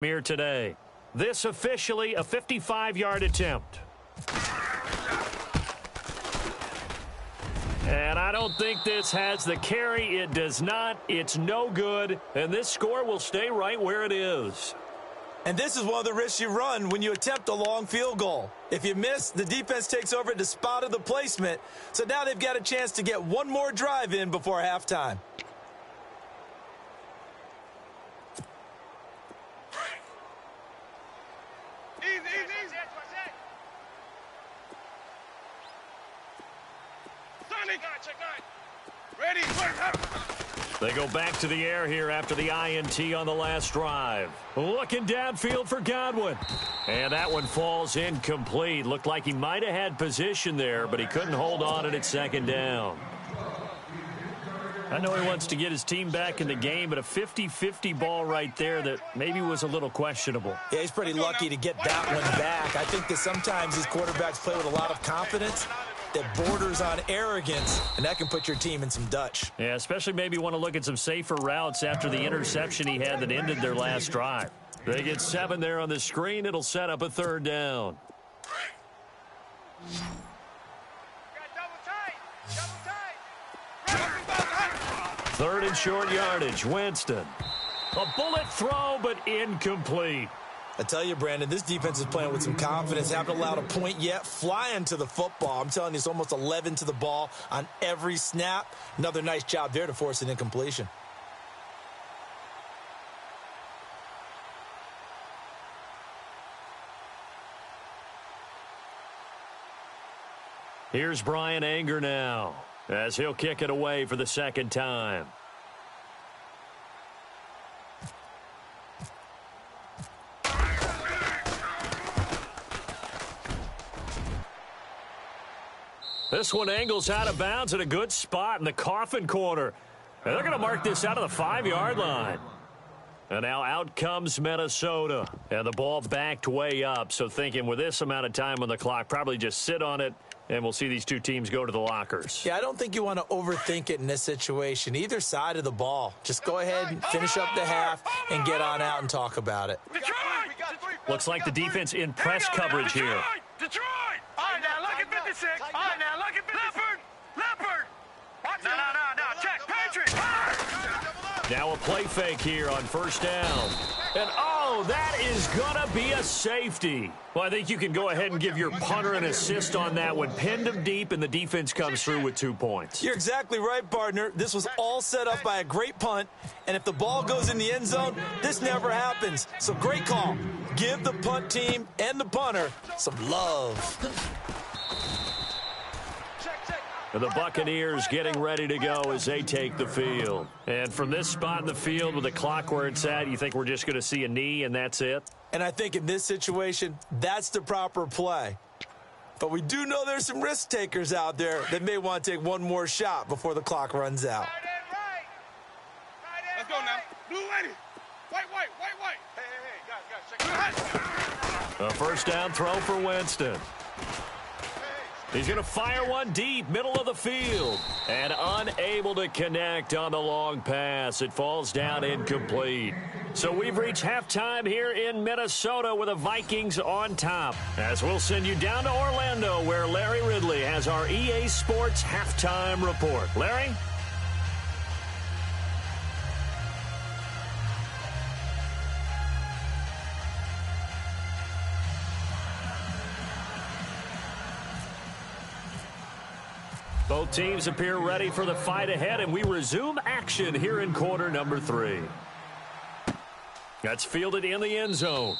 here today. This officially a 55-yard attempt. And I don't think this has the carry. It does not. It's no good. And this score will stay right where it is. And this is one of the risks you run when you attempt a long field goal. If you miss, the defense takes over at the spot of the placement. So now they've got a chance to get one more drive in before halftime. Ready, they go back to the air here after the INT on the last drive. Looking downfield for Godwin. And that one falls incomplete. Looked like he might have had position there, but he couldn't hold on at second down. I know he wants to get his team back in the game, but a 50-50 ball right there that maybe was a little questionable. Yeah, he's pretty lucky to get that one back. I think that sometimes these quarterbacks play with a lot of confidence that borders on arrogance, and that can put your team in some Dutch. Yeah, especially maybe want to look at some safer routes after the interception he had that ended their last drive. They get 7 there on the screen. It'll set up a third down. Third and short yardage. Winston. A bullet throw, but incomplete. I tell you, Brandon, this defense is playing with some confidence. Haven't allowed a point yet. Flying to the football. I'm telling you, it's almost 11 to the ball on every snap. Another nice job there to force an incompletion. Here's Brian Anger now as he'll kick it away for the second time. This one angles out of bounds at a good spot in the coffin corner. And they're going to mark this out of the 5-yard line. And now out comes Minnesota. And the ball backed way up. So thinking with this amount of time on the clock, probably just sit on it, and we'll see these two teams go to the lockers. Yeah, I don't think you want to overthink it in this situation. Either side of the ball. Just go ahead and finish up the half and get on out and talk about it. Looks like the defense in press coverage here. Detroit! All right, now, look at 56. All right, now, look at 56. Leopard! No, check. Patriot! Now a play fake here on first down. And, oh, that is going to be a safety. Well, I think you can go ahead and give your punter an assist on that one. Pinned him deep, and the defense comes through with 2 points. You're exactly right, partner. This was all set up by a great punt, and if the ball goes in the end zone, this never happens. So great call. Give the punt team and the punter some love. And the Buccaneers getting ready to go as they take the field. And from this spot in the field with the clock where it's at, you think we're just going to see a knee and that's it? And I think in this situation, that's the proper play. But we do know there's some risk takers out there that may want to take one more shot before the clock runs out. Let's go now. Blue lady. White. Hey, guys, check it out. A first down throw for Winston. He's going to fire one deep, middle of the field. And unable to connect on the long pass. It falls down incomplete. So we've reached halftime here in Minnesota with the Vikings on top. As we'll send you down to Orlando where Larry Ridley has our EA Sports halftime report. Larry? Both teams appear ready for the fight ahead, and we resume action here in quarter number 3. That's fielded in the end zone.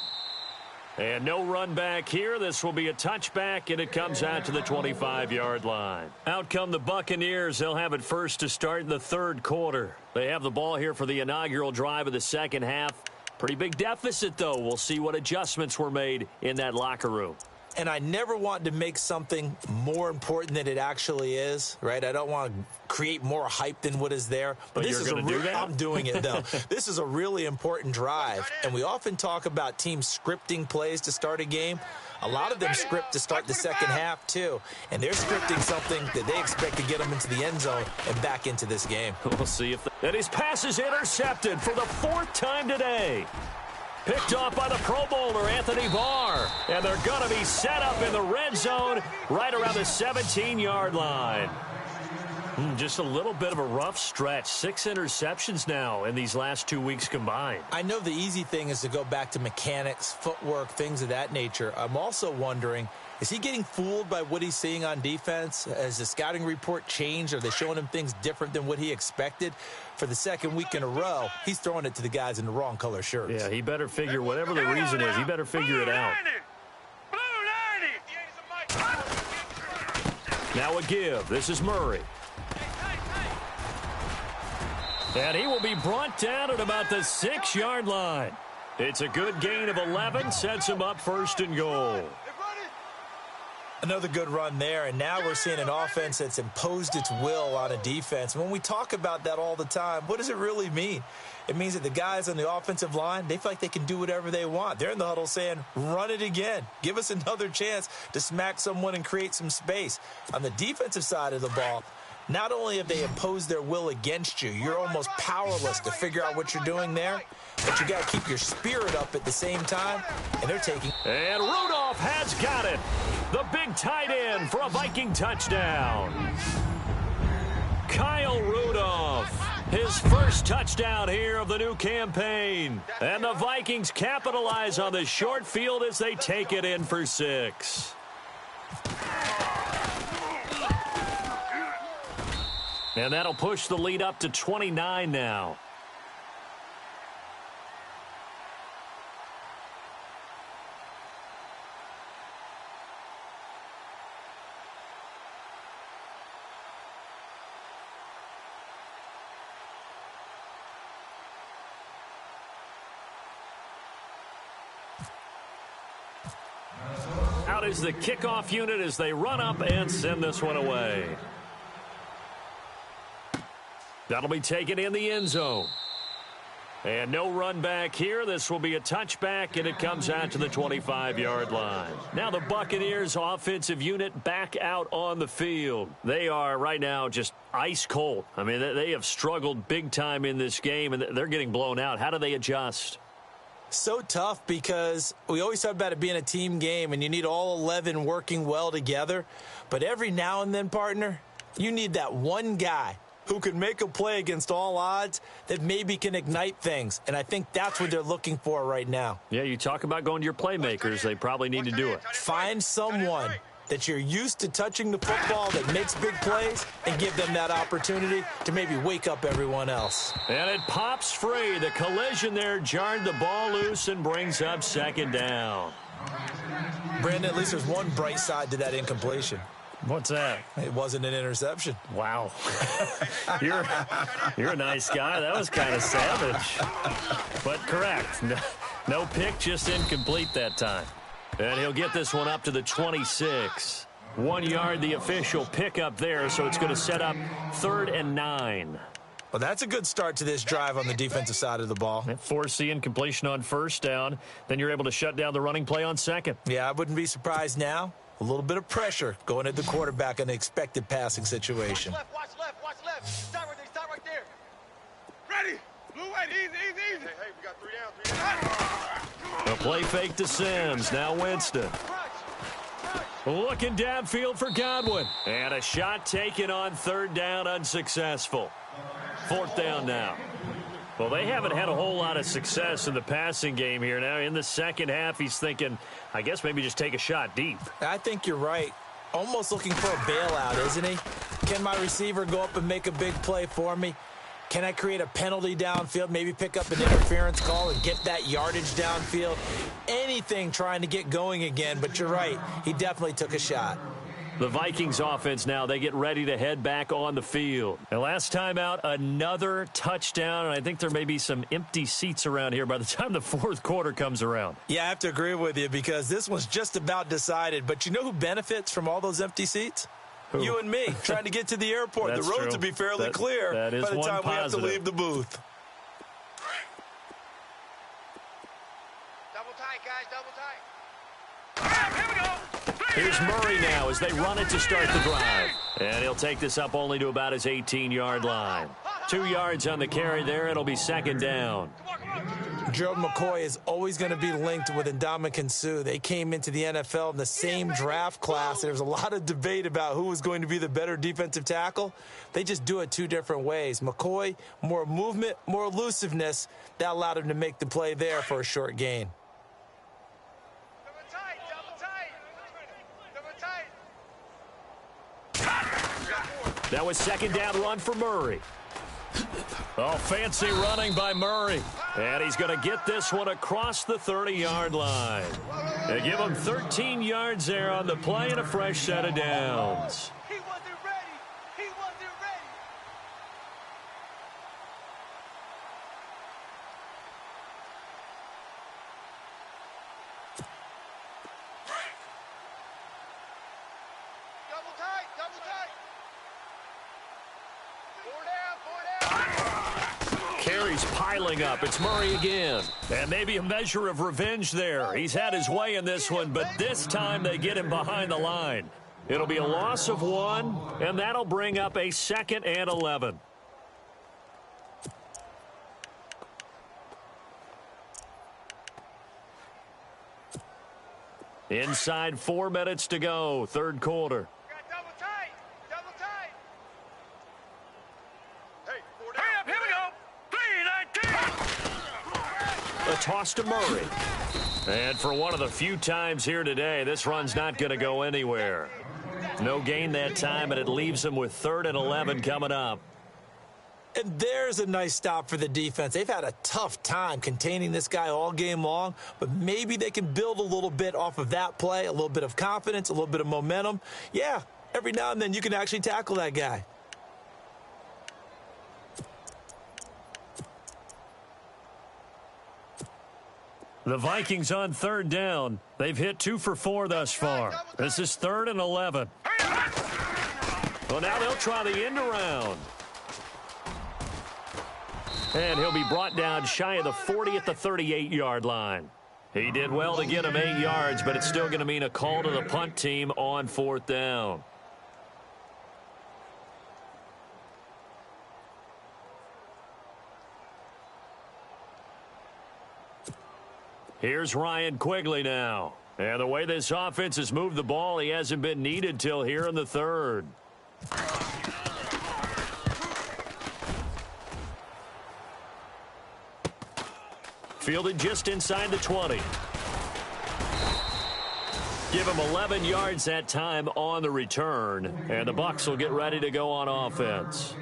And no run back here. This will be a touchback, and it comes out to the 25-yard line. Out come the Buccaneers. They'll have it first to start in the third quarter. They have the ball here for the inaugural drive of the second half. Pretty big deficit, though. We'll see what adjustments were made in that locker room. And I never want to make something more important than it actually is, right? I don't want to create more hype than what is there. But this is I'm doing it, though. This is a really important drive. And we often talk about teams scripting plays to start a game. A lot of them script to start the second half, too. And they're scripting something that they expect to get them into the end zone and back into this game. We'll see if and his pass is intercepted for the 4th time today. Picked off by the Pro Bowler, Anthony Barr. And they're going to be set up in the red zone right around the 17-yard line. Just a little bit of a rough stretch. 6 interceptions now in these last 2 weeks combined. I know the easy thing is to go back to mechanics, footwork, things of that nature. I'm also wondering, is he getting fooled by what he's seeing on defense? Has the scouting report changed? Are they showing him things different than what he expected? For the second week in a row, he's throwing it to the guys in the wrong color shirts. Yeah, he better figure, whatever the reason is, he better figure it out. Now a give. This is Murray. And he will be brought down at about the 6-yard line. It's a good gain of 11, sets him up 1st and goal. Another good run there, and now we're seeing an offense that's imposed its will on a defense. When we talk about that all the time, what does it really mean? It means that the guys on the offensive line, they feel like they can do whatever they want. They're in the huddle saying, run it again. Give us another chance to smack someone and create some space. On the defensive side of the ball, not only have they imposed their will against you, you're almost powerless to figure out what you're doing there, but you got to keep your spirit up at the same time, and they're taking. And Rudolph has got it. The big tight end for a Viking touchdown. Kyle Rudolph, his first touchdown here of the new campaign. And the Vikings capitalize on the short field as they take it in for 6. And that'll push the lead up to 29 now. Out is the kickoff unit as they run up and send this one away. That'll be taken in the end zone. And no run back here. This will be a touchback, and it comes out to the 25-yard line. Now the Buccaneers offensive unit back out on the field. They are right now just ice cold. I mean, they have struggled big time in this game, and they're getting blown out. How do they adjust? So tough because we always talk about it being a team game, and you need all 11 working well together. But every now and then, partner, you need that one guy who can make a play against all odds that maybe can ignite things. And I think that's what they're looking for right now. Yeah, you talk about going to your playmakers. They probably need to do it. Find someone that you're used to touching the football that makes big plays and give them that opportunity to maybe wake up everyone else. And it pops free. The collision there jarred the ball loose and brings up 2nd down. Brandon, at least there's one bright side to that incompletion. What's that? It wasn't an interception. Wow. You're a nice guy. That was kind of savage. But correct. No pick, just incomplete that time. And he'll get this one up to the 26. 1 yard, the official pickup there, so it's going to set up 3rd and 9. Well, that's a good start to this drive on the defensive side of the ball. Force the incompletion on 1st down. Then you're able to shut down the running play on 2nd. Yeah, I wouldn't be surprised now. A little bit of pressure going at the quarterback in an expected passing situation. Watch left. Stop right there. Ready. Blue white, easy. Hey, we got 3 down. A play fake to Sims. Now Winston. Looking downfield for Godwin. And a shot taken on 3rd down, unsuccessful. 4th down now. Well, they haven't had a whole lot of success in the passing game here. Now, in the second half, he's thinking, I guess maybe just take a shot deep. I think you're right. Almost looking for a bailout, isn't he? Can my receiver go up and make a big play for me? Can I create a penalty downfield, maybe pick up an interference call and get that yardage downfield? Anything trying to get going again, but you're right. He definitely took a shot. The Vikings offense now, they get ready to head back on the field. And last time out, another touchdown, and I think there may be some empty seats around here by the time the 4th quarter comes around. Yeah, I have to agree with you because this one's just about decided. But you know who benefits from all those empty seats? Who? You and me, trying to get to the airport. The roads will be fairly clear by the time we have to leave the booth. Double tight, guys, double tight. Here we go. Here's Murray now as they run it to start the drive. And he'll take this up only to about his 18-yard line. 2 yards on the carry there. It'll be 2nd down. Gerald McCoy is always going to be linked with Ndamukong Suh. They came into the NFL in the same draft class. There was a lot of debate about who was going to be the better defensive tackle. They just do it two different ways. McCoy, more movement, more elusiveness. That allowed him to make the play there for a short gain. That was second down run for Murray. Oh, fancy running by Murray. And he's going to get this one across the 30-yard line. They give him 13 yards there on the play and a fresh set of downs. He wasn't ready. He wasn't ready. Double tight, double tight. Carries piling up. It's Murray again. And maybe a measure of revenge there. He's had his way in this one, but this time they get him behind the line. It'll be a loss of 1, and that'll bring up a 2nd and 11. Inside 4 minutes to go, third quarter. Double tight, double tight. Hey, hurry up, here we go. 3-19. A toss to Murray. And for one of the few times here today, this run's not going to go anywhere. No gain that time, and it leaves them with 3rd and 11 coming up. And there's a nice stop for the defense. They've had a tough time containing this guy all game long, but maybe they can build a little bit off of that play, a little bit of confidence, a little bit of momentum. Yeah, every now and then you can actually tackle that guy. The Vikings on 3rd down. They've hit 2 for 4 thus far. This is 3rd and 11. Well, now they'll try the end around. And he'll be brought down shy of the 40 at the 38-yard line. He did well to get him 8 yards, but it's still going to mean a call to the punt team on 4th down. Here's Ryan Quigley now. And the way this offense has moved the ball, he hasn't been needed till here in the 3rd. Fielded just inside the 20. Give him 11 yards that time on the return. And the Bucs will get ready to go on offense.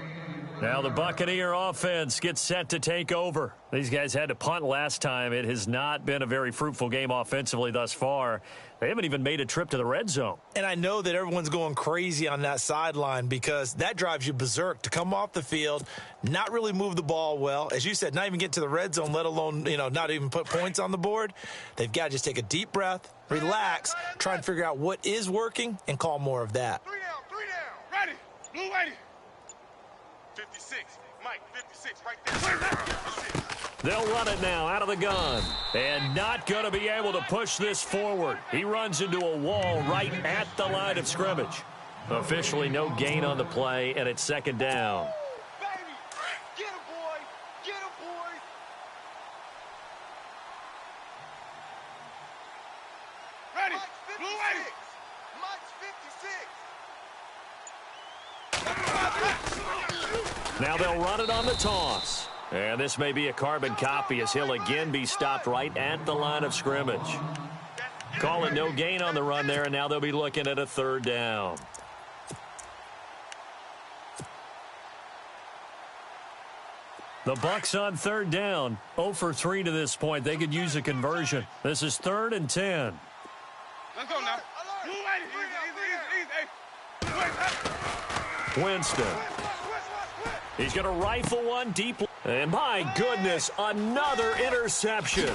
Now the Buccaneer offense gets set to take over. These guys had to punt last time. It has not been a very fruitful game offensively thus far. They haven't even made a trip to the red zone. And I know that everyone's going crazy on that sideline because that drives you berserk to come off the field, not really move the ball well. As you said, not even get to the red zone, let alone, not even put points on the board. They've got to just take a deep breath, relax, try and figure out what is working, and call more of that. 3 down. Ready. Blue ready. 56. Mike, 56 right there. 56. They'll run it now out of the gun. And not going to be able to push this forward. He runs into a wall right at the line of scrimmage. Officially no gain on the play, and it's 2nd down. Baby, get him, boy. Get him, boy. Ready. Blue ready. Mike's 56. Now they'll run it on the toss. And this may be a carbon copy as he'll again be stopped right at the line of scrimmage. Call it no gain on the run there, and now they'll be looking at a 3rd down. The Bucs on 3rd down, 0 for 3 to this point. They could use a conversion. This is 3rd and 10. Let's go now. Blue ready. Easy. Winston. He's going to rifle one deep. And my goodness, another interception.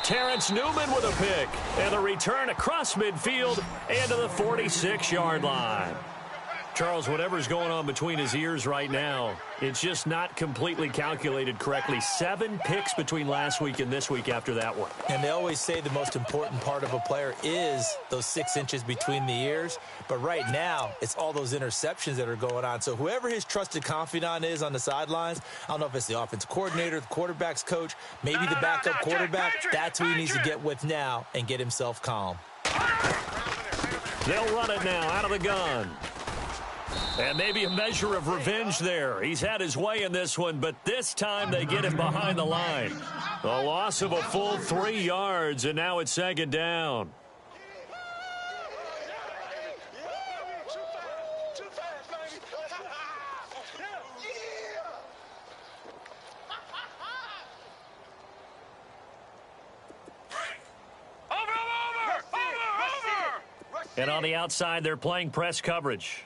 Terrence Newman with a pick. And the return across midfield and to the 46-yard line. Charles, whatever's going on between his ears right now, it's just not completely calculated correctly. 7 picks between last week and this week after that one. And they always say the most important part of a player is those 6 inches between the ears. But right now, it's all those interceptions that are going on. So whoever his trusted confidant is on the sidelines, I don't know if it's the offensive coordinator, the quarterback's coach, maybe the backup quarterback, that's who he needs to get with now and get himself calm. They'll run it now out of the gun. And maybe a measure of revenge there. He's had his way in this one, but this time they get him behind the line. A loss of a full 3 yards, and now it's 2nd down. And on the outside, they're playing press coverage.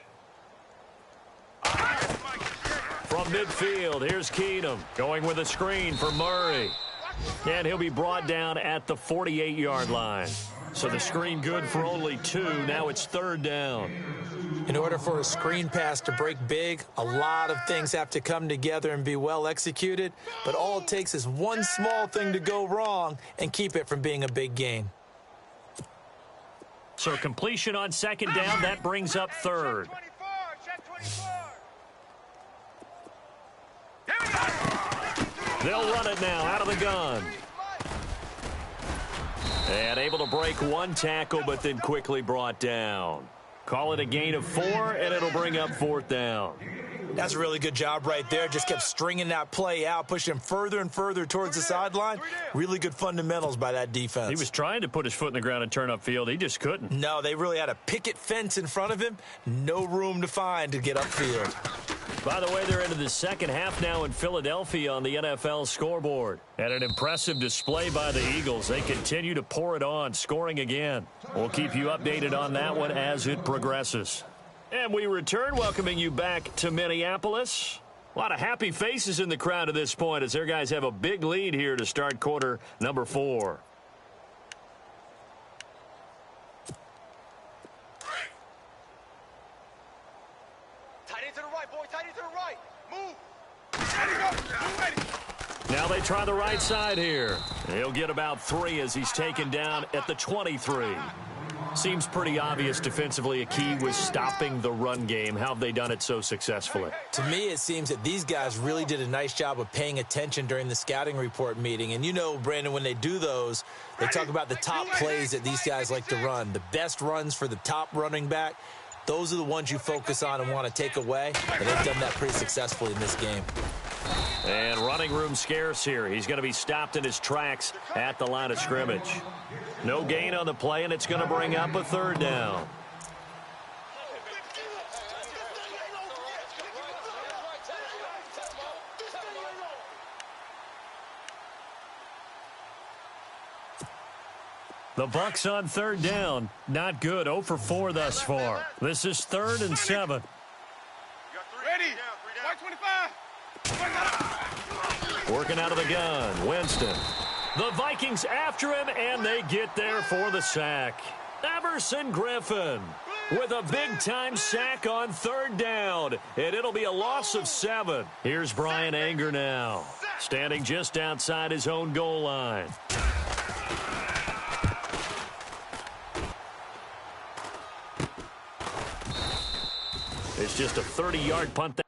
From midfield, here's Keenum going with a screen for Murray. And he'll be brought down at the 48-yard line. So the screen good for only 2. Now it's 3rd down. In order for a screen pass to break big, a lot of things have to come together and be well executed. But all it takes is one small thing to go wrong and keep it from being a big gain. So completion on 2nd down, that brings up 3rd. They'll run it now out of the gun. And able to break 1 tackle, but then quickly brought down. Call it a gain of 4, and it'll bring up 4th down. That's a really good job right there. Just kept stringing that play out, pushing him further and further towards the sideline. Really good fundamentals by that defense. He was trying to put his foot in the ground and turn upfield. He just couldn't. No, they really had a picket fence in front of him. No room to find to get upfield. By the way, they're into the 2nd half now in Philadelphia on the NFL scoreboard. And an impressive display by the Eagles. They continue to pour it on, scoring again. We'll keep you updated on that one as it progresses. And we return, welcoming you back to Minneapolis. A lot of happy faces in the crowd at this point as their guys have a big lead here to start quarter number 4. Tight end to the right, boy. Tight end to the right. Move. Ready, go. Move ready. Now they try the right side here. He'll get about 3 as he's taken down at the 23. Seems pretty obvious defensively a key was stopping the run game. How have they done it so successfully? To me, it seems that these guys really did a nice job of paying attention during the scouting report meeting. And you know, Brandon, when they do those, they talk about the top plays that these guys like to run. The best runs for the top running back, those are the ones you focus on and want to take away. And they've done that pretty successfully in this game. And running room scarce here. He's going to be stopped in his tracks at the line of scrimmage. No gain on the play, and it's going to bring up a 3rd down. The Bucks on 3rd down. Not good. 0 for 4 thus far. This is 3rd and 7. Ready. White 25. Working out of the gun. Winston. The Vikings after him, and they get there for the sack. Everson Griffin with a big-time sack on 3rd down, and it'll be a loss of 7. Here's Brian Anger now, standing just outside his own goal line. It's just a 30-yard punt.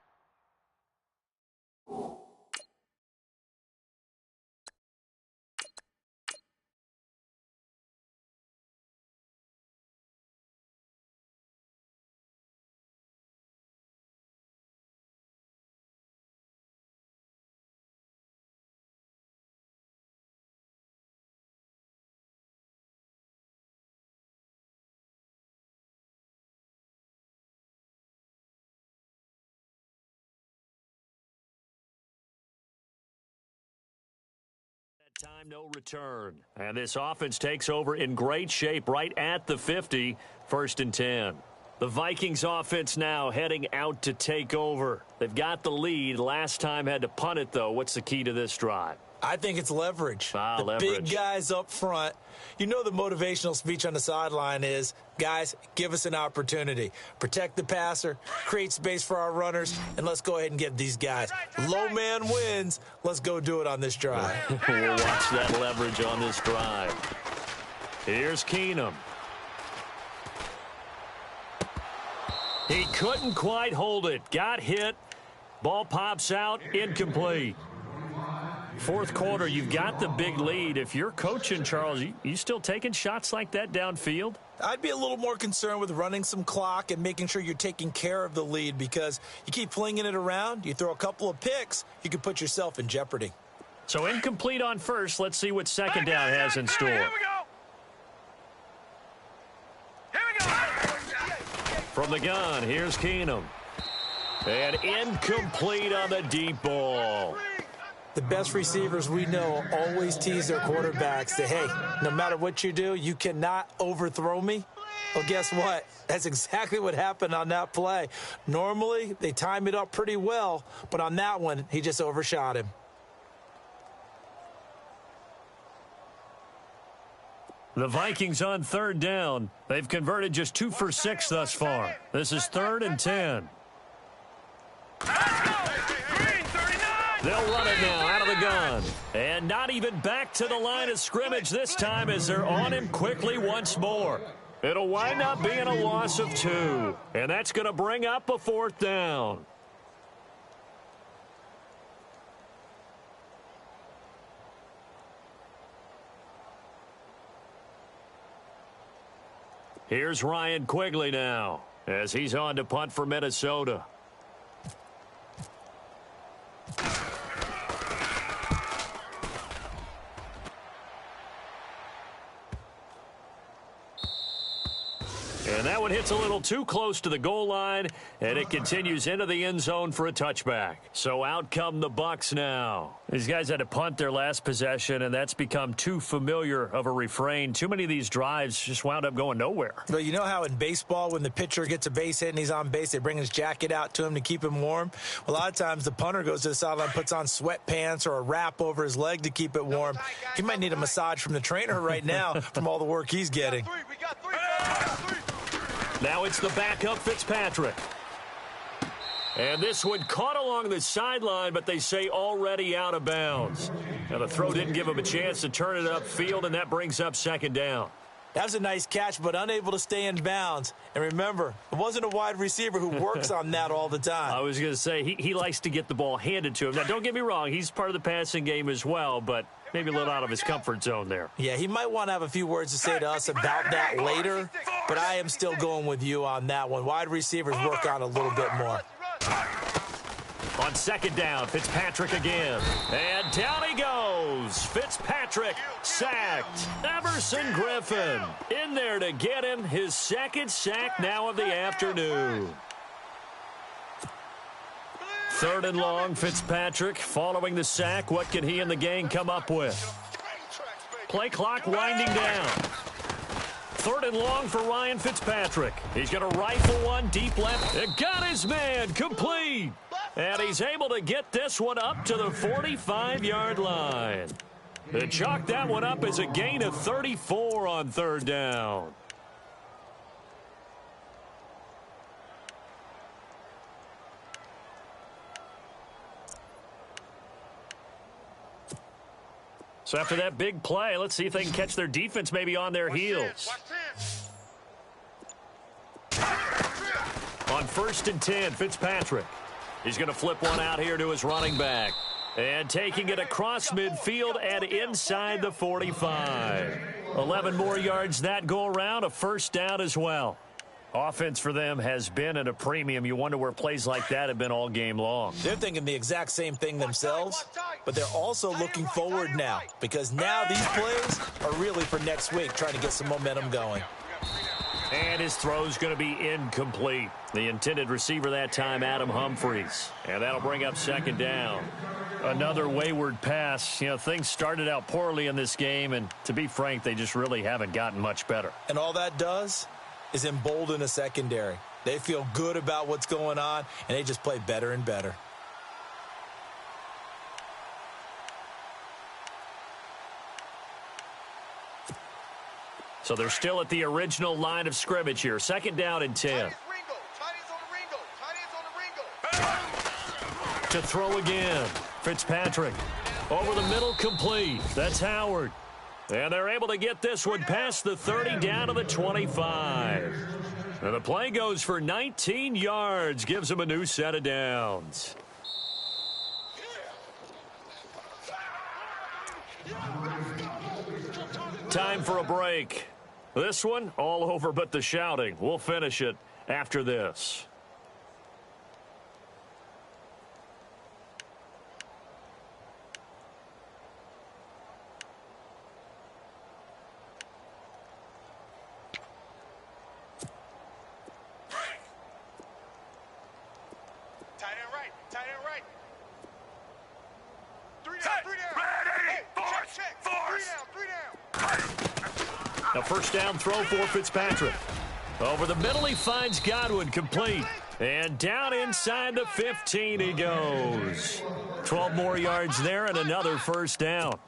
Time, no return. And this offense takes over in great shape right at the 50, 1st and 10. The Vikings offense now heading out to take over. They've got the lead. Last time had to punt it, though. What's the key to this drive? I think it's leverage. The leverage. Big guys up front. You know the motivational speech on the sideline is, guys, give us an opportunity. Protect the passer, create space for our runners, and let's go ahead and get these guys. Low man wins. Let's go do it on this drive. We'll watch that leverage on this drive. Here's Keenum. He couldn't quite hold it. Got hit. Ball pops out. Incomplete. Fourth quarter, you've got the big lead. If you're coaching, Charles, you still taking shots like that downfield? I'd be a little more concerned with running some clock and making sure you're taking care of the lead, because you keep flinging it around, you throw a couple of picks, you could put yourself in jeopardy. So incomplete on first. Let's see what second down has in store. Here we go. From the gun, here's Keenum. And incomplete on the deep ball. The best receivers we know always tease their quarterbacks that, hey, no matter what you do, you cannot overthrow me. Well, guess what? That's exactly what happened on that play. Normally, they time it up pretty well, but on that one, he just overshot him. The Vikings on third down. They've converted just 2 for 6 thus far. This is 3rd and 10. They'll run it now out of the gun. And not even back to the line of scrimmage this time as they're on him quickly once more. It'll wind up being a loss of 2. And that's going to bring up a 4th down. Here's Ryan Quigley now as he's on to punt for Minnesota. And that one hits a little too close to the goal line, and it continues into the end zone for a touchback. So out come the Bucs now. These guys had to punt their last possession, and that's become too familiar of a refrain. Too many of these drives just wound up going nowhere. Well, you know how in baseball, when the pitcher gets a base hit and he's on base, they bring his jacket out to him to keep him warm? Well, a lot of times the punter goes to the sideline, puts on sweatpants or a wrap over his leg to keep it warm. He might need a massage from the trainer right now from all the work he's getting. Now it's the backup Fitzpatrick. And this one caught along the sideline, but they say already out of bounds. Now the throw didn't give him a chance to turn it upfield, and that brings up 2nd down. That was a nice catch, but unable to stay in bounds. And remember, it wasn't a wide receiver who works on that all the time. I was going to say, he likes to get the ball handed to him. Now, don't get me wrong, he's part of the passing game as well, but maybe a little out of his comfort zone there. Yeah, he might want to have a few words to say to us about that later, but I am still going with you on that one. Wide receivers work on a little bit more. On 2nd down, Fitzpatrick again. And down he goes. Fitzpatrick sacked. Everson Griffin in there to get him. His 2nd sack now of the afternoon. 3rd and long, Fitzpatrick following the sack. What can he and the gang come up with? Play clock winding down. 3rd and long for Ryan Fitzpatrick. He's going to rifle one deep left. It got his man complete. And he's able to get this one up to the 45-yard line. They chalk that one up as a gain of 34 on 3rd down. So after that big play, let's see if they can catch their defense maybe on their heels. On 1st and 10, Fitzpatrick. He's going to flip one out here to his running back. And taking it across midfield and inside the 45. 11 more yards that go around, a 1st down as well. Offense for them has been at a premium. You wonder where plays like that have been all game long. They're thinking the exact same thing themselves, but they're also looking forward now, because now these plays are really for next week, trying to get some momentum going. And his throw's going to be incomplete. The intended receiver that time, Adam Humphries. And that'll bring up 2nd down. Another wayward pass. You know, things started out poorly in this game, and to be frank, they just really haven't gotten much better. And all that does is embolden a secondary. They feel good about what's going on, and they just play better and better. So they're still at the original line of scrimmage here. 2nd down and 10. To throw again. Fitzpatrick. Over the middle, complete. That's Howard. And they're able to get this one past the 30 down to the 25. And the play goes for 19 yards. Gives them a new set of downs. Time for a break. This one, all over but the shouting. We'll finish it after this. A first down throw for Fitzpatrick. Over the middle, he finds Godwin, complete. And down inside the 15 he goes. 12 more yards there and another first down.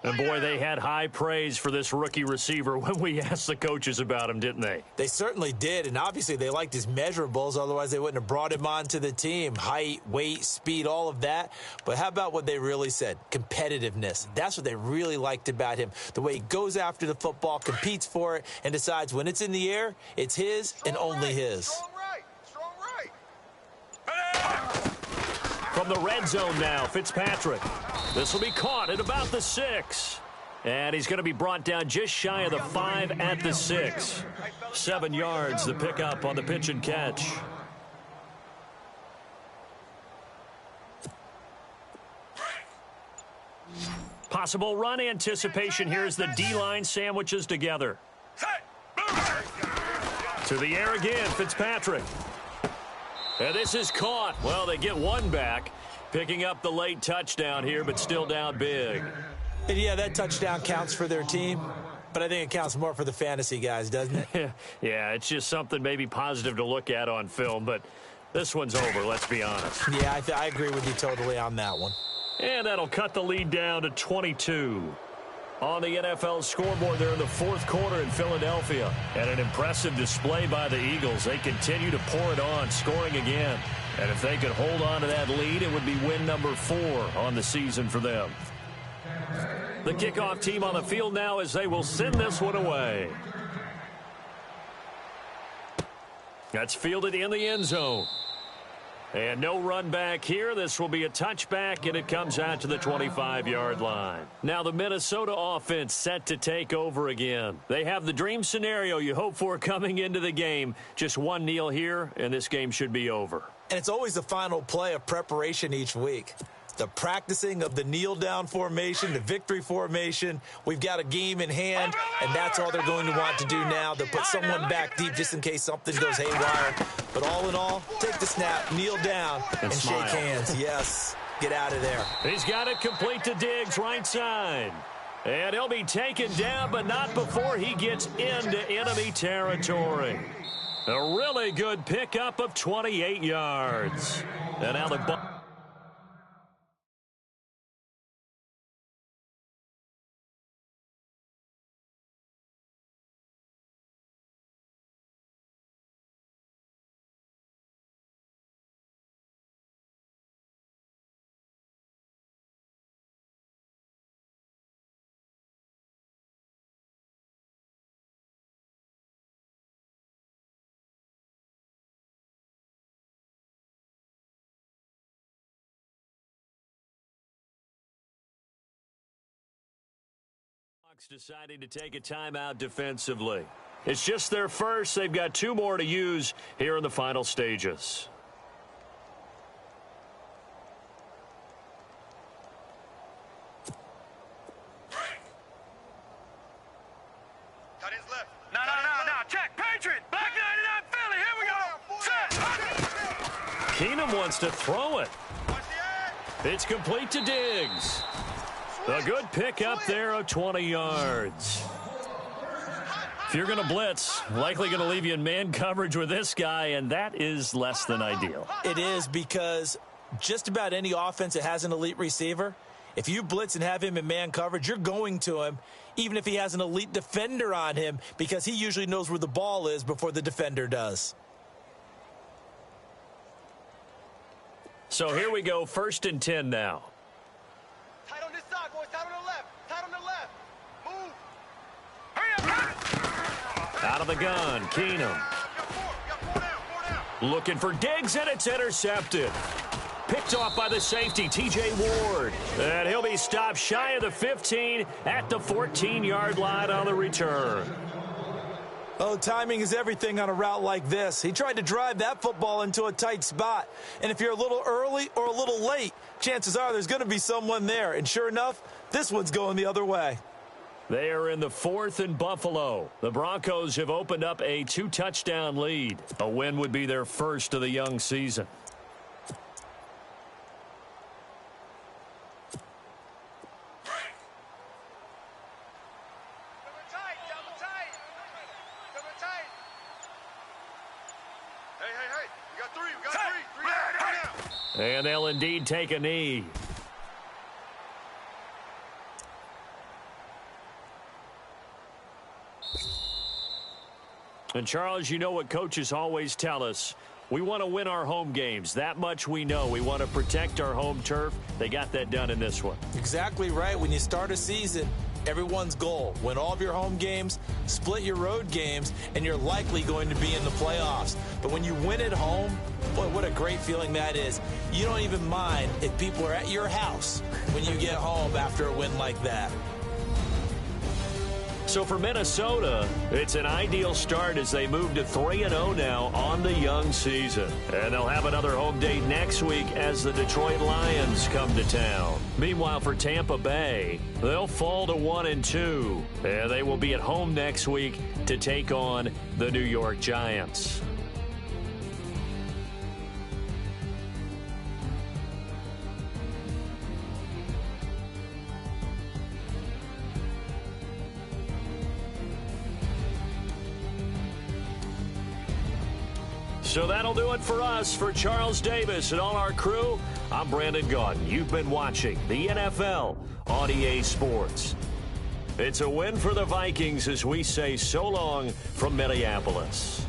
And, boy, they had high praise for this rookie receiver when we asked the coaches about him, didn't they? They certainly did, and obviously they liked his measurables. Otherwise, they wouldn't have brought him onto the team. Height, weight, speed, all of that. But how about what they really said? Competitiveness. That's what they really liked about him. The way he goes after the football, competes for it, and decides when it's in the air, it's his and only his. From the red zone now, Fitzpatrick. This will be caught at about the 6. And he's going to be brought down just shy of the 5 at the 6. 7 yards, the pickup on the pitch and catch. Possible run anticipation here as the D-line sandwiches together. To the air again, Fitzpatrick. And this is caught. Well, they get one back. Picking up the late touchdown here, but still down big. And yeah, that touchdown counts for their team, but I think it counts more for the fantasy guys, doesn't it? Yeah, it's just something maybe positive to look at on film, but this one's over, let's be honest. Yeah, I agree with you totally on that one. And that'll cut the lead down to 22. On the NFL scoreboard there in the 4th quarter in Philadelphia. And an impressive display by the Eagles. They continue to pour it on, scoring again. And if they could hold on to that lead, it would be win number 4 on the season for them. The kickoff team on the field now as they will send this one away. That's fielded in the end zone. And no run back here. This will be a touchback, and it comes out to the 25-yard line. Now the Minnesota offense set to take over again. They have the dream scenario you hope for coming into the game. Just one kneel here, and this game should be over. And it's always the final play of preparation each week. The practicing of the kneel-down formation, the victory formation. We've got a game in hand, and that's all they're going to want to do now. They'll put someone back deep just in case something goes haywire. But all in all, take the snap, kneel down, and shake hands. Yes, get out of there. He's got it complete to Diggs, right side. And he'll be taken down, but not before he gets into enemy territory. A really good pickup of 28 yards. And now the ball. Deciding to take a timeout defensively. It's just their first. They've got 2 more to use here in the final stages. Cut his left. No. Check. Patriot. Black 99 Philly. Here we go. Set. Keenum wants to throw it. It's complete to Diggs. A good pickup there of 20 yards. If you're going to blitz, likely going to leave you in man coverage with this guy, and that is less than ideal. It is, because just about any offense that has an elite receiver If you blitz and have him in man coverage, you're going to him, even if he has an elite defender on him, because he usually knows where the ball is before the defender does. So here we go, 1st and 10 now. Tight on this side, boys. Tight on the left. Tight on the left. Move. Hurry up. Out of the gun, Keenum. Four down. Looking for Diggs, and it's intercepted. Picked off by the safety, T.J. Ward. And he'll be stopped shy of the 15 at the 14-yard line on the return. Oh, timing is everything on a route like this. He tried to drive that football into a tight spot. And if you're a little early or a little late, chances are there's going to be someone there. And sure enough, this one's going the other way. They are in the 4th and Buffalo. The Broncos have opened up a 2-touchdown lead. A win would be their first of the young season. And they'll indeed take a knee. And, Charles, you know what coaches always tell us. We want to win our home games. That much we know. We want to protect our home turf. They got that done in this one. Exactly right. When you start a season, everyone's goal, win all of your home games, split your road games, and you're likely going to be in the playoffs. But when you win at home, boy, what a great feeling that is. You don't even mind if people are at your house when you get home after a win like that. So for Minnesota, it's an ideal start as they move to 3-0 now on the young season. And they'll have another home date next week as the Detroit Lions come to town. Meanwhile, for Tampa Bay, they'll fall to 1-2. And they will be at home next week to take on the New York Giants. So that'll do it for us. For Charles Davis and all our crew, I'm Brandon Gaudin. You've been watching the NFL on EA Sports. It's a win for the Vikings as we say so long from Minneapolis.